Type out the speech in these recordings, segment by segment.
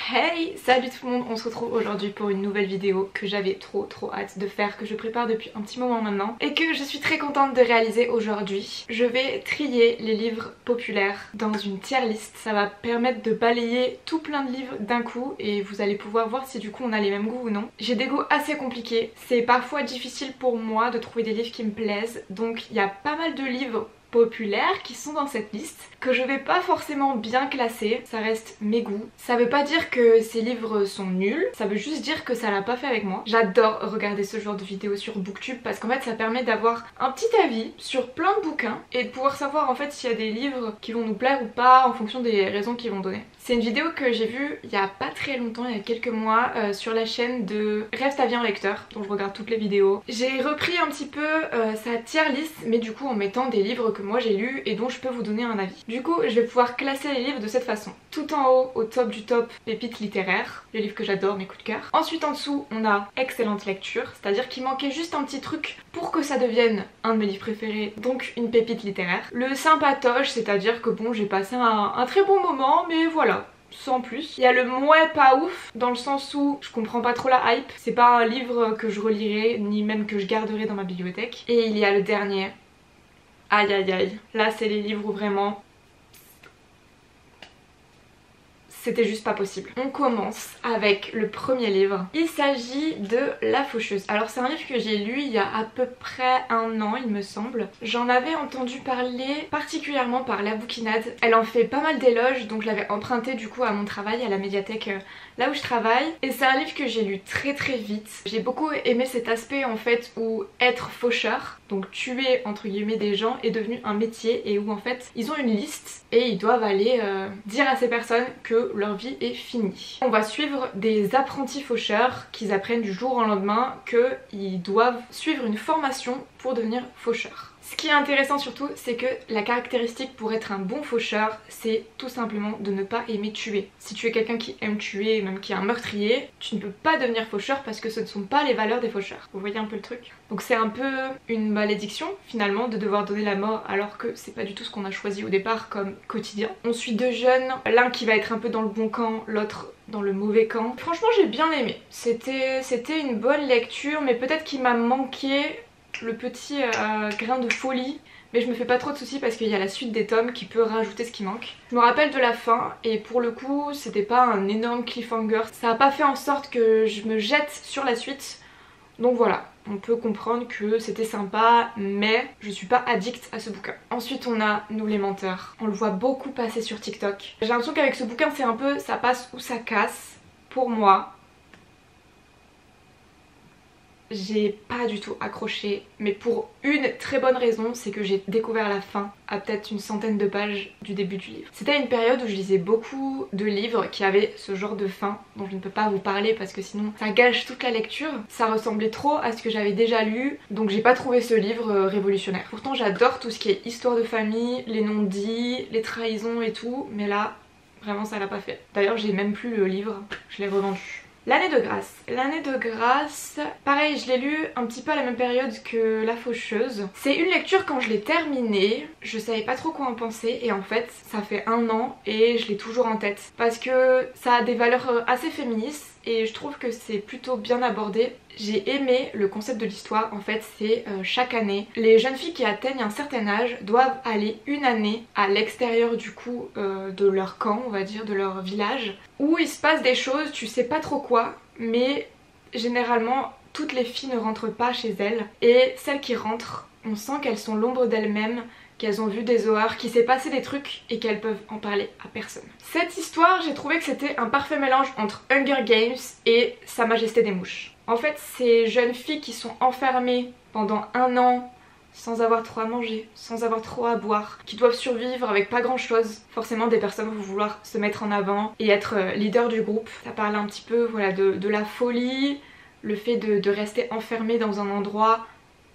Hey, salut tout le monde, on se retrouve aujourd'hui pour une nouvelle vidéo que j'avais trop hâte de faire, que je prépare depuis un petit moment maintenant et que je suis très contente de réaliser aujourd'hui. Je vais trier les livres populaires dans une tier list, ça va permettre de balayer tout plein de livres d'un coup et vous allez pouvoir voir si du coup on a les mêmes goûts ou non. J'ai des goûts assez compliqués, c'est parfois difficile pour moi de trouver des livres qui me plaisent, donc il y a pas mal de livres populaires qui sont dans cette liste que je vais pas forcément bien classer, ça reste mes goûts. Ça veut pas dire que ces livres sont nuls, ça veut juste dire que ça l'a pas fait avec moi. J'adore regarder ce genre de vidéos sur Booktube parce qu'en fait ça permet d'avoir un petit avis sur plein de bouquins et de pouvoir savoir en fait s'il y a des livres qui vont nous plaire ou pas en fonction des raisons qu'ils vont donner. C'est une vidéo que j'ai vue il y a pas très longtemps, il y a quelques mois, sur la chaîne de Rêve ta vie en lecteur, dont je regarde toutes les vidéos. J'ai repris un petit peu sa tier list, mais du coup en mettant des livres que moi j'ai lus et dont je peux vous donner un avis. Du coup je vais pouvoir classer les livres de cette façon. Tout en haut, au top du top, pépites littéraires, les livres que j'adore, mes coups de cœur. Ensuite en dessous on a excellente lecture, c'est-à-dire qu'il manquait juste un petit truc pour que ça devienne un de mes livres préférés, donc une pépite littéraire. Le sympatoche, c'est-à-dire que bon, j'ai passé un très bon moment, mais voilà, sans plus. Il y a le mouais pas ouf, dans le sens où je comprends pas trop la hype, c'est pas un livre que je relirai, ni même que je garderai dans ma bibliothèque. Et il y a le dernier, aïe aïe aïe, là c'est les livres où vraiment c'était juste pas possible. On commence avec le premier livre. Il s'agit de La Faucheuse. Alors c'est un livre que j'ai lu il y a à peu près un an il me semble. J'en avais entendu parler particulièrement par La Bouquinade. Elle en fait pas mal d'éloges, donc je l'avais emprunté du coup à mon travail, à la médiathèque là où je travaille. Et c'est un livre que j'ai lu très vite. J'ai beaucoup aimé cet aspect en fait où être faucheur, donc tuer entre guillemets des gens, est devenu un métier et où en fait ils ont une liste et ils doivent aller dire à ces personnes que leur vie est finie. On va suivre des apprentis faucheurs qui apprennent du jour au lendemain qu'ils doivent suivre une formation pour devenir faucheurs. Ce qui est intéressant surtout, c'est que la caractéristique pour être un bon faucheur, c'est tout simplement de ne pas aimer tuer. Si tu es quelqu'un qui aime tuer, même qui est un meurtrier, tu ne peux pas devenir faucheur parce que ce ne sont pas les valeurs des faucheurs. Vous voyez un peu le truc? Donc c'est un peu une malédiction finalement de devoir donner la mort alors que c'est pas du tout ce qu'on a choisi au départ comme quotidien. On suit deux jeunes, l'un qui va être un peu dans le bon camp, l'autre dans le mauvais camp. Franchement j'ai bien aimé. C'était une bonne lecture, mais peut-être qu'il m'a manqué le petit grain de folie, mais je me fais pas trop de soucis parce qu'il y a la suite des tomes qui peut rajouter ce qui manque. Je me rappelle de la fin et pour le coup c'était pas un énorme cliffhanger, ça a pas fait en sorte que je me jette sur la suite, donc voilà, on peut comprendre que c'était sympa, mais je suis pas addict à ce bouquin. Ensuite on a Nous les menteurs, on le voit beaucoup passer sur TikTok. J'ai l'impression qu'avec ce bouquin c'est un peu ça passe ou ça casse pour moi. J'ai pas du tout accroché, mais pour une très bonne raison, c'est que j'ai découvert la fin à peut-être une centaine de pages du début du livre. C'était une période où je lisais beaucoup de livres qui avaient ce genre de fin dont je ne peux pas vous parler parce que sinon ça gâche toute la lecture. Ça ressemblait trop à ce que j'avais déjà lu, donc j'ai pas trouvé ce livre révolutionnaire. Pourtant j'adore tout ce qui est histoire de famille, les non-dits, les trahisons et tout, mais là vraiment ça l'a pas fait. D'ailleurs j'ai même plus le livre, je l'ai revendu. L'année de grâce. L'année de grâce, pareil, je l'ai lu un petit peu à la même période que La Faucheuse. C'est une lecture quand je l'ai terminée, je savais pas trop quoi en penser et en fait ça fait un an et je l'ai toujours en tête parce que ça a des valeurs assez féministes et je trouve que c'est plutôt bien abordé. J'ai aimé le concept de l'histoire, en fait c'est chaque année, les jeunes filles qui atteignent un certain âge doivent aller une année à l'extérieur du coup de leur camp, on va dire, de leur village, où il se passe des choses, tu sais pas trop quoi, mais généralement toutes les filles ne rentrent pas chez elles et celles qui rentrent, on sent qu'elles sont l'ombre d'elles-mêmes, qu'elles ont vu des horreurs, qu'il s'est passé des trucs et qu'elles peuvent en parler à personne. Cette histoire, j'ai trouvé que c'était un parfait mélange entre Hunger Games et Sa Majesté des Mouches. En fait, ces jeunes filles qui sont enfermées pendant un an sans avoir trop à manger, sans avoir trop à boire, qui doivent survivre avec pas grand chose. Forcément des personnes vont vouloir se mettre en avant et être leader du groupe. Ça parle un petit peu voilà, de la folie, le fait de rester enfermé dans un endroit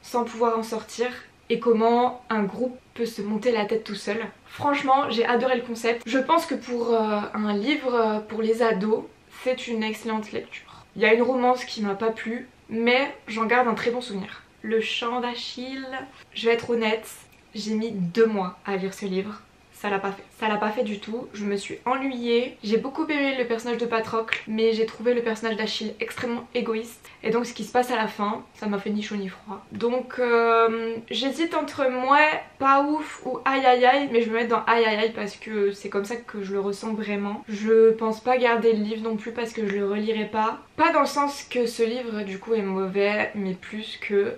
sans pouvoir en sortir et comment un groupe peut se monter la tête tout seul. Franchement j'ai adoré le concept. Je pense que pour un livre pour les ados c'est une excellente lecture. Il y a une romance qui m'a pas plu mais j'en garde un très bon souvenir. Le chant d'Achille, je vais être honnête, j'ai mis 2 mois à lire ce livre. ça l'a pas fait. Ça l'a pas fait du tout, je me suis ennuyée. J'ai beaucoup aimé le personnage de Patrocle, mais j'ai trouvé le personnage d'Achille extrêmement égoïste. Et donc ce qui se passe à la fin, ça m'a fait ni chaud ni froid. Donc j'hésite entre ouais, pas ouf ou aïe aïe aïe, mais je vais me mettre dans aïe aïe aïe parce que c'est comme ça que je le ressens vraiment. Je pense pas garder le livre non plus parce que je le relirai pas. Pas dans le sens que ce livre du coup est mauvais, mais plus que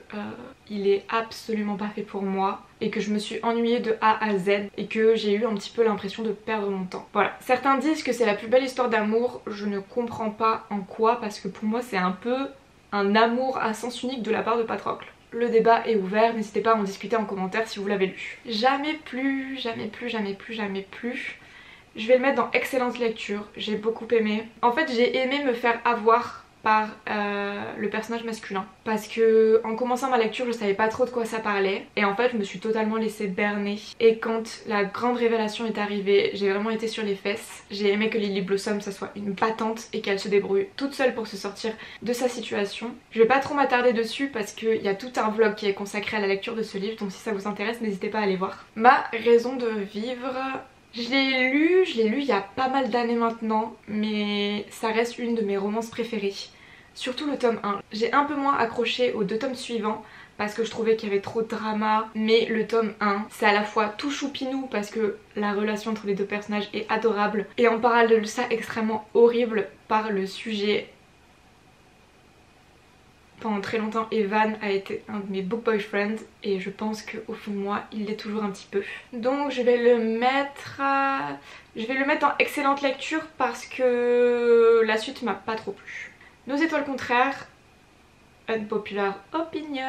il est absolument pas fait pour moi et que je me suis ennuyée de A à Z et que j'ai eu un petit peu l'impression de perdre mon temps. Voilà. Certains disent que c'est la plus belle histoire d'amour, je ne comprends pas en quoi parce que pour moi c'est un peu un amour à sens unique de la part de Patrocle. Le débat est ouvert, n'hésitez pas à en discuter en commentaire si vous l'avez lu. Jamais plus, jamais plus, jamais plus, jamais plus. Je vais le mettre dans excellente lecture, j'ai beaucoup aimé. En fait j'ai aimé me faire avoir par le personnage masculin parce que en commençant ma lecture je savais pas trop de quoi ça parlait et en fait je me suis totalement laissée berner et quand la grande révélation est arrivée j'ai vraiment été sur les fesses. J'ai aimé que Lily Blossom ça soit une battante et qu'elle se débrouille toute seule pour se sortir de sa situation. Je vais pas trop m'attarder dessus parce qu'il y a tout un vlog qui est consacré à la lecture de ce livre, donc si ça vous intéresse n'hésitez pas à aller voir. Ma raison de vivre, je l'ai lu il y a pas mal d'années maintenant, mais ça reste une de mes romances préférées. Surtout le tome 1. J'ai un peu moins accroché aux 2 tomes suivants parce que je trouvais qu'il y avait trop de drama, mais le tome 1 c'est à la fois tout choupinou parce que la relation entre les 2 personnages est adorable et en parallèle de ça extrêmement horrible par le sujet. Pendant très longtemps Evan a été un de mes book boyfriends et je pense qu'au fond de moi il l'est toujours un petit peu. Donc je vais le mettre en excellente lecture parce que la suite m'a pas trop plu. Nos étoiles contraires, unpopular opinion,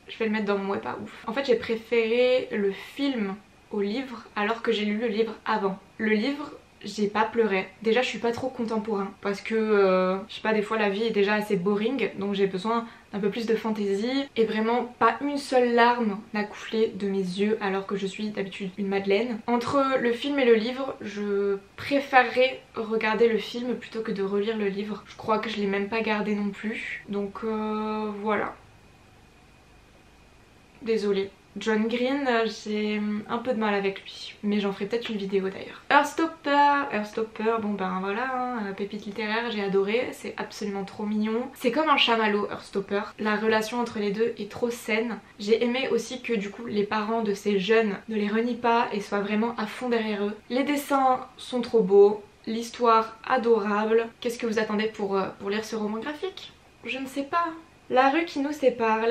je vais le mettre dans moi pas ouf. En fait j'ai préféré le film au livre alors que j'ai lu le livre avant. Le livre j'ai pas pleuré. Déjà je suis pas trop contemporain parce que je sais pas, des fois la vie est déjà assez boring donc j'ai besoin d'un peu plus de fantaisie et vraiment pas une seule larme n'a coulé de mes yeux alors que je suis d'habitude une madeleine. Entre le film et le livre je préférerais regarder le film plutôt que de relire le livre. Je crois que je l'ai même pas gardé non plus donc voilà. Désolée. John Green, j'ai un peu de mal avec lui, mais j'en ferai peut-être une vidéo d'ailleurs. Heartstopper, bon ben voilà, hein, pépite littéraire, j'ai adoré, c'est absolument trop mignon. C'est comme un chamallow, Heartstopper, la relation entre les deux est trop saine. J'ai aimé aussi que du coup les parents de ces jeunes ne les renient pas et soient vraiment à fond derrière eux. Les dessins sont trop beaux, l'histoire adorable. Qu'est-ce que vous attendez pour lire ce roman graphique? Je ne sais pas. La rue qui nous sépare,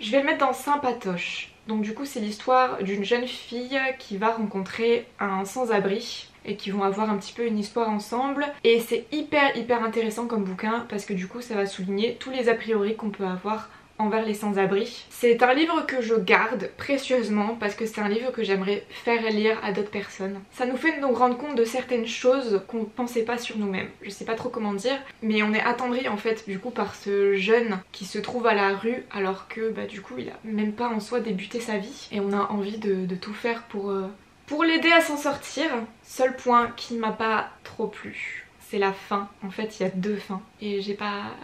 je vais le mettre dans Sympatoche. Donc du coup c'est l'histoire d'une jeune fille qui va rencontrer un sans-abri et qui vont avoir un petit peu une histoire ensemble. Et c'est hyper intéressant comme bouquin parce que du coup ça va souligner tous les a priori qu'on peut avoir envers les sans-abri. C'est un livre que je garde précieusement parce que c'est un livre que j'aimerais faire lire à d'autres personnes. Ça nous fait nous rendre compte de certaines choses qu'on pensait pas sur nous-mêmes. Je sais pas trop comment dire, mais on est attendri en fait du coup par ce jeune qui se trouve à la rue alors que bah du coup il a même pas en soi débuté sa vie et on a envie de tout faire pour l'aider à s'en sortir. Seul point qui m'a pas trop plu, c'est la fin. En fait il y a 2 fins et j'ai pas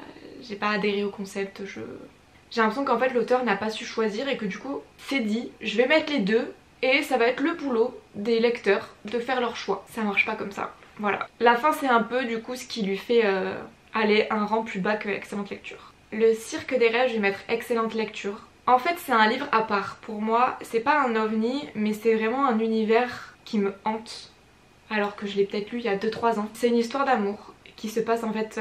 adhéré au concept. J'ai l'impression qu'en fait l'auteur n'a pas su choisir et que du coup c'est dit je vais mettre les 2 et ça va être le boulot des lecteurs de faire leur choix. Ça marche pas comme ça. Voilà. La fin c'est un peu du coup ce qui lui fait aller un rang plus bas que excellente lecture. Le cirque des rêves je vais mettre excellente lecture. En fait c'est un livre à part. Pour moi c'est pas un ovni mais c'est vraiment un univers qui me hante alors que je l'ai peut-être lu il y a 2-3 ans. C'est une histoire d'amour qui se passe en fait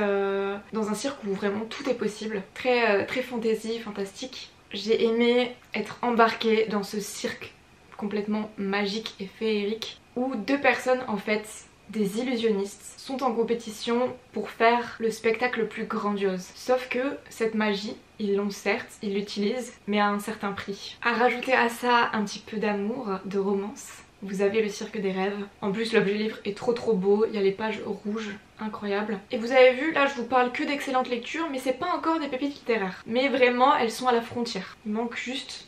dans un cirque où vraiment tout est possible. Très fantasy, fantastique. J'ai aimé être embarquée dans ce cirque complètement magique et féerique où 2 personnes en fait, des illusionnistes, sont en compétition pour faire le spectacle le plus grandiose. Sauf que cette magie, ils l'ont certes, ils l'utilisent, mais à un certain prix. À rajouter à ça un petit peu d'amour, de romance. Vous avez le cirque des rêves. En plus l'objet livre est trop beau, il y a les pages rouges, incroyables. Et vous avez vu, là je vous parle que d'excellentes lectures, mais c'est pas encore des pépites littéraires. Mais vraiment elles sont à la frontière. Il manque juste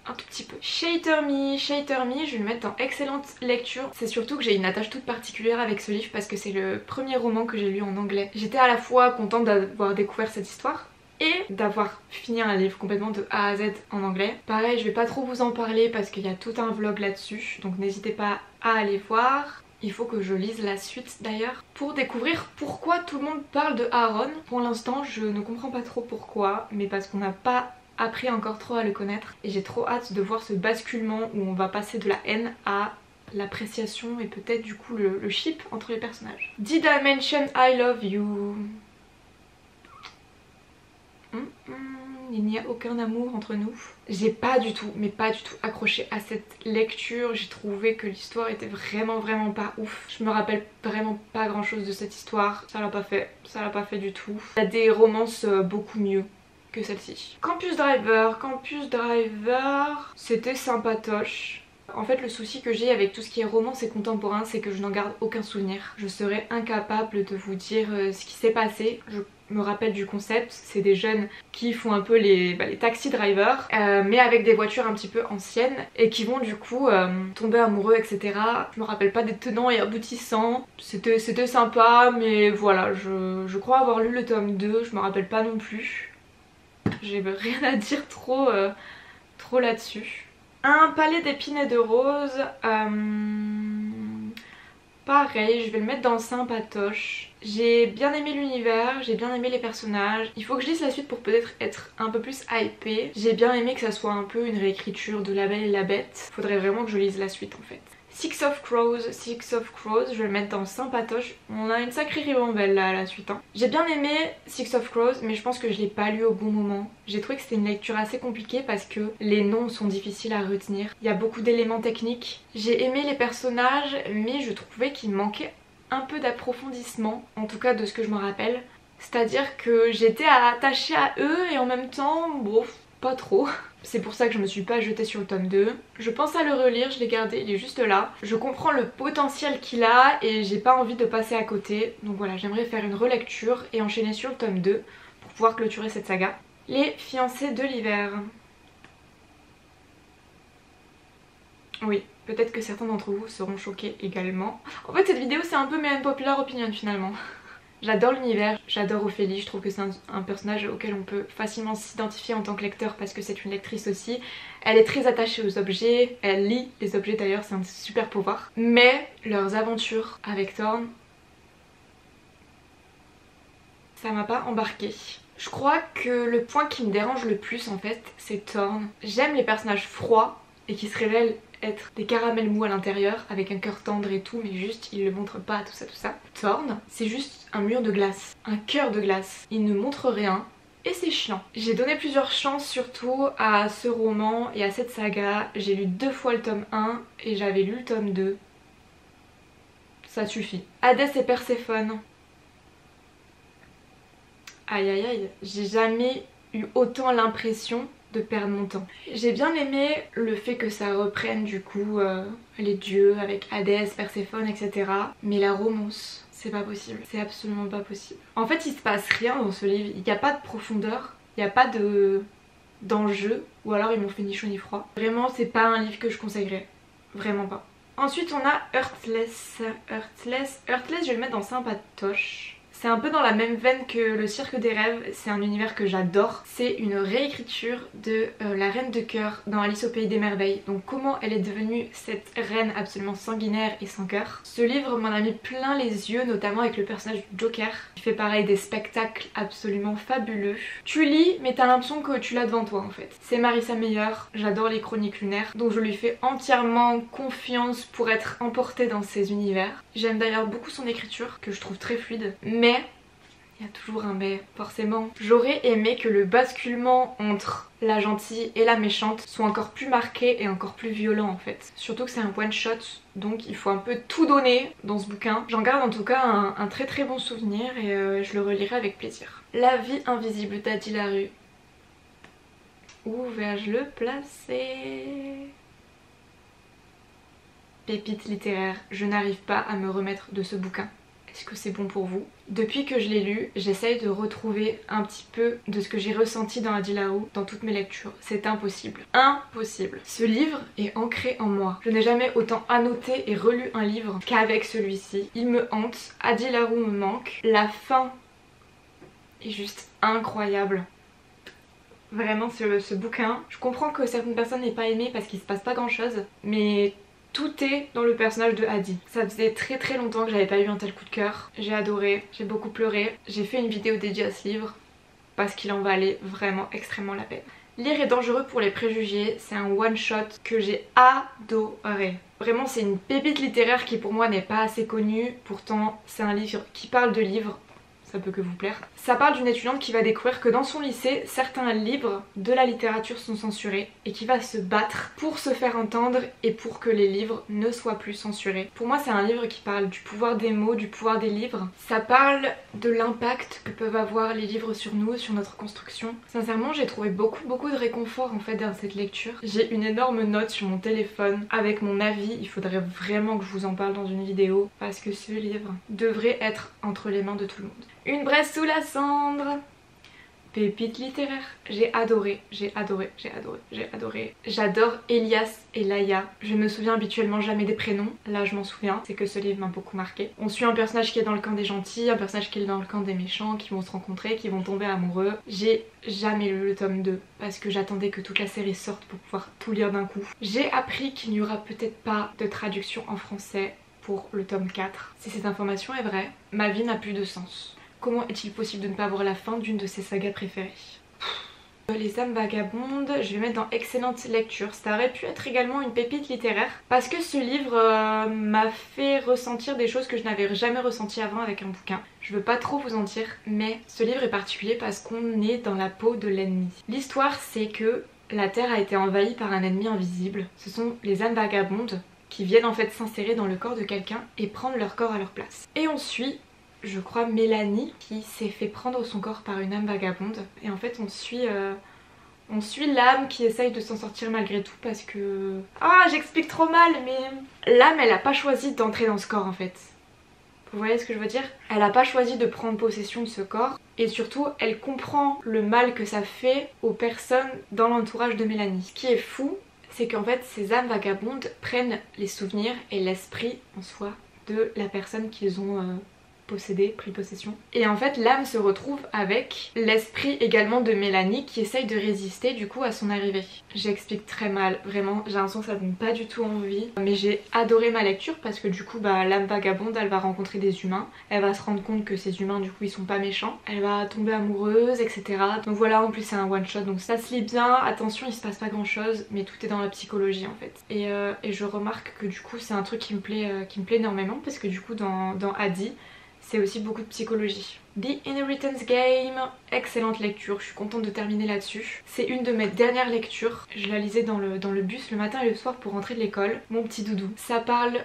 un tout petit peu. Shatter Me, je vais le mettre dans excellente lecture. C'est surtout que j'ai une attache toute particulière avec ce livre parce que c'est le premier roman que j'ai lu en anglais. J'étais à la fois contente d'avoir découvert cette histoire, et d'avoir fini un livre complètement de A à Z en anglais. Pareil, je vais pas trop vous en parler parce qu'il y a tout un vlog là-dessus, donc n'hésitez pas à aller voir. Il faut que je lise la suite d'ailleurs pour découvrir pourquoi tout le monde parle de Aaron. Pour l'instant je ne comprends pas trop pourquoi, mais parce qu'on n'a pas appris encore trop à le connaître et j'ai trop hâte de voir ce basculement où on va passer de la haine à l'appréciation et peut-être du coup le ship entre les personnages. Did I mention I love you? Il n'y a aucun amour entre nous. J'ai pas du tout, mais pas du tout accroché à cette lecture. J'ai trouvé que l'histoire était vraiment pas ouf. Je me rappelle vraiment pas grand chose de cette histoire. Ça l'a pas fait du tout. Il y a des romances beaucoup mieux que celle-ci. Campus Driver, c'était sympatoche. En fait le souci que j'ai avec tout ce qui est romance et contemporain, c'est que je n'en garde aucun souvenir. Je serais incapable de vous dire ce qui s'est passé. Je me rappelle du concept, c'est des jeunes qui font un peu les taxi drivers mais avec des voitures un petit peu anciennes et qui vont du coup tomber amoureux, etc. Je me rappelle pas des tenants et aboutissants. C'était sympa, mais voilà, je crois avoir lu le tome 2, je me rappelle pas non plus. J'ai rien à dire trop là-dessus. Un palais d'épines et de roses, pareil, je vais le mettre dans sympatoche. J'ai bien aimé l'univers, j'ai bien aimé les personnages. Il faut que je lise la suite pour peut-être être un peu plus hypée. J'ai bien aimé que ça soit un peu une réécriture de La Belle et la Bête. Faudrait vraiment que je lise la suite en fait. Six of Crows, je vais le mettre dans sympatoche. On a une sacrée ribambelle là à la suite. Hein. J'ai bien aimé Six of Crows, mais je pense que je l'ai pas lu au bon moment. J'ai trouvé que c'était une lecture assez compliquée parce que les noms sont difficiles à retenir. Il y a beaucoup d'éléments techniques. J'ai aimé les personnages, mais je trouvais qu'il manquait un peu d'approfondissement, en tout cas de ce que je me rappelle. C'est-à-dire que j'étais attachée à eux et en même temps, bon, pas trop. C'est pour ça que je me suis pas jetée sur le tome 2. Je pense à le relire, je l'ai gardé, il est juste là. Je comprends le potentiel qu'il a et j'ai pas envie de passer à côté. Donc voilà, j'aimerais faire une relecture et enchaîner sur le tome 2 pour pouvoir clôturer cette saga. Les fiancés de l'hiver. Oui, peut-être que certains d'entre vous seront choqués également. En fait cette vidéo c'est un peu mes unpopular opinion finalement. J'adore l'univers, j'adore Ophélie, je trouve que c'est un personnage auquel on peut facilement s'identifier en tant que lecteur parce que c'est une lectrice aussi. Elle est très attachée aux objets, elle lit les objets d'ailleurs, c'est un super pouvoir. Mais leurs aventures avec Thorn, ça m'a pas embarqué. Je crois que le point qui me dérange le plus en fait, c'est Thorn. J'aime les personnages froids et qui se révèlent être des caramels mous à l'intérieur avec un cœur tendre et tout, mais juste il le montre pas, tout ça. Thorn, c'est juste un mur de glace, un cœur de glace. Il ne montre rien et c'est chiant. J'ai donné plusieurs chances surtout à ce roman et à cette saga. J'ai lu 2 fois le tome 1 et j'avais lu le tome 2. Ça suffit. Hadès et Perséphone. Aïe aïe aïe, j'ai jamais eu autant l'impression de perdre mon temps. J'ai bien aimé le fait que ça reprenne du coup les dieux avec Hadès, Perséphone, etc. Mais la romance, c'est pas possible. C'est absolument pas possible. En fait il se passe rien dans ce livre, il n'y a pas de profondeur, il n'y a pas d'enjeu, ou alors ils m'ont fait ni chaud ni froid. Vraiment c'est pas un livre que je conseillerais, vraiment pas. Ensuite on a Heartless, je vais le mettre dans sympatoche. C'est un peu dans la même veine que le Cirque des Rêves, c'est un univers que j'adore. C'est une réécriture de la Reine de Cœur dans Alice au Pays des Merveilles. Donc comment elle est devenue cette reine absolument sanguinaire et sans cœur. Ce livre m'en a mis plein les yeux, notamment avec le personnage du Joker. Il fait pareil des spectacles absolument fabuleux. Tu lis mais t'as l'impression que tu l'as devant toi en fait. C'est Marissa Meyer, j'adore les chroniques lunaires, donc je lui fais entièrement confiance pour être emportée dans ces univers. J'aime d'ailleurs beaucoup son écriture, que je trouve très fluide. Mais il y a toujours un mais, forcément. J'aurais aimé que le basculement entre la gentille et la méchante soit encore plus marqué et encore plus violent en fait. Surtout que c'est un one shot, donc il faut un peu tout donner dans ce bouquin. J'en garde en tout cas un très bon souvenir et je le relirai avec plaisir. La vie invisible d'Adi Larue. Où vais-je le placer? Pépite littéraire, je n'arrive pas à me remettre de ce bouquin. Est-ce que c'est bon pour vous? Depuis que je l'ai lu, j'essaye de retrouver un petit peu de ce que j'ai ressenti dans Adi Larue dans toutes mes lectures. C'est impossible. Impossible. Ce livre est ancré en moi. Je n'ai jamais autant annoté et relu un livre qu'avec celui-ci. Il me hante. Adi Larue me manque. La fin est juste incroyable. vraiment ce bouquin. Je comprends que certaines personnes n'aient pas aimé parce qu'il se passe pas grand chose, mais tout est dans le personnage de Addie. Ça faisait très longtemps que j'avais pas eu un tel coup de cœur. J'ai adoré, j'ai beaucoup pleuré. J'ai fait une vidéo dédiée à ce livre parce qu'il en valait vraiment extrêmement la peine. Lire est dangereux pour les préjugés, c'est un one shot que j'ai adoré. Vraiment c'est une pépite littéraire qui pour moi n'est pas assez connue, pourtant c'est un livre qui parle de livres, ça peut que vous plaire. Ça parle d'une étudiante qui va découvrir que dans son lycée, certains livres de la littérature sont censurés et qui va se battre pour se faire entendre et pour que les livres ne soient plus censurés. Pour moi c'est un livre qui parle du pouvoir des mots, du pouvoir des livres. Ça parle de l'impact que peuvent avoir les livres sur nous, sur notre construction. Sincèrement j'ai trouvé beaucoup de réconfort en fait dans cette lecture. J'ai une énorme note sur mon téléphone avec mon avis, il faudrait vraiment que je vous en parle dans une vidéo parce que ce livre devrait être entre les mains de tout le monde. Une braise sous la cendre. Pépite littéraire. J'ai adoré. J'adore Elias et Laïa. Je me souviens habituellement jamais des prénoms. Là je m'en souviens. C'est que ce livre m'a beaucoup marqué. On suit un personnage qui est dans le camp des gentils, un personnage qui est dans le camp des méchants, qui vont se rencontrer, qui vont tomber amoureux. J'ai jamais lu le tome 2 parce que j'attendais que toute la série sorte pour pouvoir tout lire d'un coup. J'ai appris qu'il n'y aura peut-être pas de traduction en français pour le tome 4. Si cette information est vraie, ma vie n'a plus de sens. Comment est-il possible de ne pas voir la fin d'une de ses sagas préférées? Les âmes vagabondes, je vais mettre dans excellente lecture. Ça aurait pu être également une pépite littéraire parce que ce livre m'a fait ressentir des choses que je n'avais jamais ressenties avant avec un bouquin. Je veux pas trop vous en dire, mais ce livre est particulier parce qu'on est dans la peau de l'ennemi. L'histoire c'est que la Terre a été envahie par un ennemi invisible. Ce sont les âmes vagabondes qui viennent en fait s'insérer dans le corps de quelqu'un et prendre leur corps à leur place. Et on suit, je crois, Mélanie qui s'est fait prendre son corps par une âme vagabonde. Et en fait on suit l'âme qui essaye de s'en sortir malgré tout parce que... Ah, j'explique trop mal, mais l'âme elle a pas choisi d'entrer dans ce corps en fait. Vous voyez ce que je veux dire? Elle a pas choisi de prendre possession de ce corps et surtout elle comprend le mal que ça fait aux personnes dans l'entourage de Mélanie. Ce qui est fou, c'est qu'en fait ces âmes vagabondes prennent les souvenirs et l'esprit en soi de la personne qu'ils ont possédé, pris possession. Et en fait l'âme se retrouve avec l'esprit également de Mélanie qui essaye de résister du coup à son arrivée. J'explique très mal, vraiment j'ai l'impression que ça donne pas du tout envie, mais j'ai adoré ma lecture parce que du coup l'âme vagabonde elle va rencontrer des humains, elle va se rendre compte que ces humains du coup ils sont pas méchants, elle va tomber amoureuse etc. Donc voilà, en plus c'est un one shot donc ça se lit bien, attention il se passe pas grand chose mais tout est dans la psychologie en fait. Et je remarque que du coup c'est un truc qui me plaît énormément parce que du coup dans Addie c'est aussi beaucoup de psychologie. The Inheritance Game, excellente lecture, je suis contente de terminer là-dessus. C'est une de mes dernières lectures, je la lisais dans le bus le matin et le soir pour rentrer de l'école. Mon petit doudou. Ça parle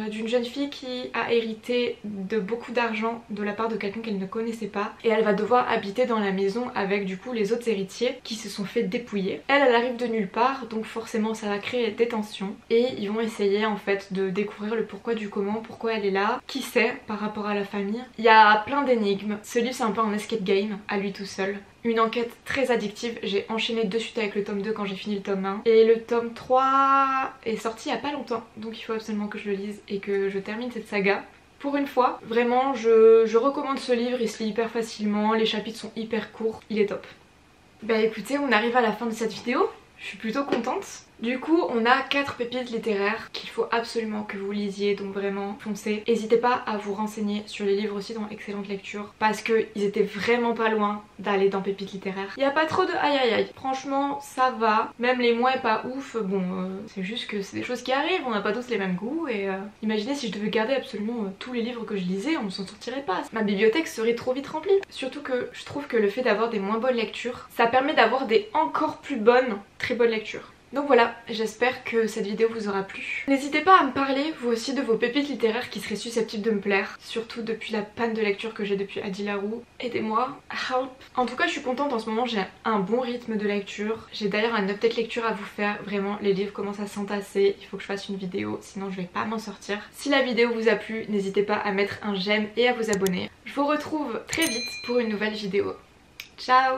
d'une jeune fille qui a hérité de beaucoup d'argent de la part de quelqu'un qu'elle ne connaissait pas et elle va devoir habiter dans la maison avec du coup les autres héritiers qui se sont fait dépouiller. Elle arrive de nulle part donc forcément ça va créer des tensions et ils vont essayer en fait de découvrir le pourquoi du comment, pourquoi elle est là, qui c'est par rapport à la famille. Il y a plein d'énigmes. Ce livre c'est un peu un escape game à lui tout seul. Une enquête très addictive, j'ai enchaîné de suite avec le tome 2 quand j'ai fini le tome 1. Et le tome 3 est sorti il y a pas longtemps, donc il faut absolument que je le lise et que je termine cette saga. Pour une fois, vraiment je recommande ce livre, il se lit hyper facilement, les chapitres sont hyper courts, il est top. Bah écoutez, on arrive à la fin de cette vidéo, je suis plutôt contente. Du coup on a 4 pépites littéraires qu'il faut absolument que vous lisiez, donc vraiment foncez. N'hésitez pas à vous renseigner sur les livres aussi dans Excellente Lecture parce qu'ils étaient vraiment pas loin d'aller dans pépites littéraires. Il n'y a pas trop de aïe aïe aïe, franchement ça va, même les moins pas ouf, bon c'est juste que c'est des choses qui arrivent, on n'a pas tous les mêmes goûts et imaginez si je devais garder absolument tous les livres que je lisais, on ne s'en sortirait pas. Ma bibliothèque serait trop vite remplie. Surtout que je trouve que le fait d'avoir des moins bonnes lectures, ça permet d'avoir des encore plus bonnes, très bonnes lectures. Donc voilà, j'espère que cette vidéo vous aura plu. N'hésitez pas à me parler vous aussi de vos pépites littéraires qui seraient susceptibles de me plaire. Surtout depuis la panne de lecture que j'ai depuis Addie Larue. Aidez-moi, help. En tout cas je suis contente en ce moment, j'ai un bon rythme de lecture. J'ai d'ailleurs un update lecture à vous faire, vraiment les livres commencent à s'entasser. Il faut que je fasse une vidéo, sinon je vais pas m'en sortir. Si la vidéo vous a plu, n'hésitez pas à mettre un j'aime et à vous abonner. Je vous retrouve très vite pour une nouvelle vidéo. Ciao!